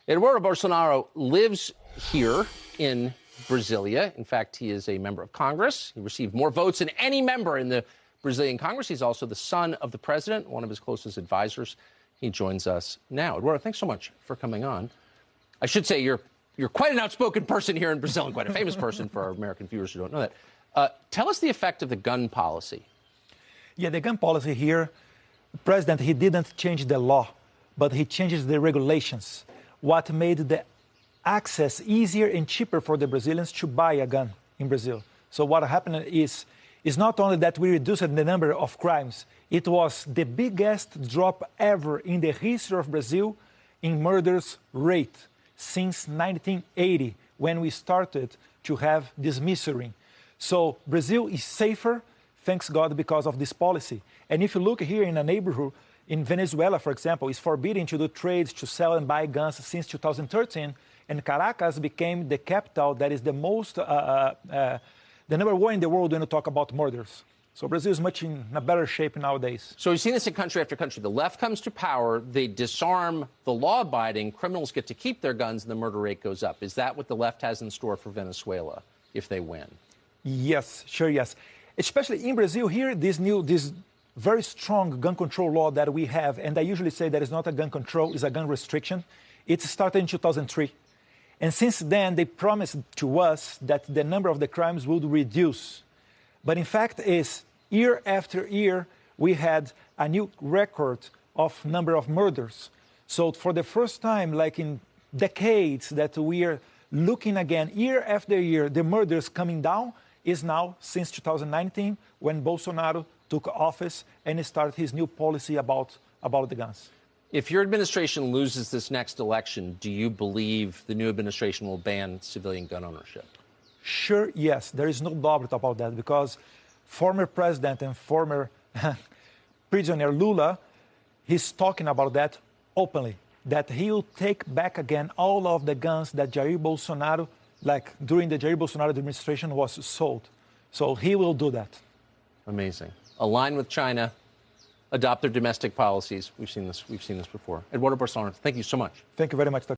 Eduardo Bolsonaro lives here in Brasilia. In fact, he is a member of Congress. He received more votes than any member in the Brazilian Congress. He's also the son of the president, one of his closest advisors. He joins us now. Eduardo, thanks so much for coming on. I should say you're quite an outspoken person here in Brazil and quite a famous person for our American viewers who don't know that. Tell us the effect of the gun policy. Yeah, the gun policy here, the president, he didn't change the law, but he changes the regulations. What made the access easier and cheaper for the Brazilians to buy a gun in Brazil. So what happened is not only that we reduced the number of crimes, it was the biggest drop ever in the history of Brazil in murders rate since 1980, when we started to have this misery. So Brazil is safer, thanks God, because of this policy. And if you look here in a neighborhood, in Venezuela, for example, it's forbidden to do trades, to sell and buy guns since 2013. And Caracas became the capital that is the most, the number one in the world when you talk about murders. So Brazil is much in a better shape nowadays. So we've seen this in country after country. The left comes to power, they disarm the law-abiding, criminals get to keep their guns, and the murder rate goes up. Is that what the left has in store for Venezuela if they win? Yes, sure, yes. Especially in Brazil here, this very strong gun control law that we have, and I usually say that it's not a gun control, it's a gun restriction. It started in 2003. And since then, they promised to us that the number of the crimes would reduce. But in fact, is year after year, we had a new record of number of murders. So for the first time, like in decades, that we are looking again, year after year, the murders coming down is now since 2019, when Bolsonaro took office and started his new policy about the guns. If your administration loses this next election, do you believe the new administration will ban civilian gun ownership? Sure, yes. There is no doubt about that, because former president and former prisoner Lula, he's talking about that openly, that he will take back again all of the guns that Jair Bolsonaro, like during the Jair Bolsonaro administration, was sold. So he will do that. Amazing. Align with China, adopt their domestic policies. We've seen this before. Eduardo Bolsonaro, thank you so much. Thank you very much, Dr.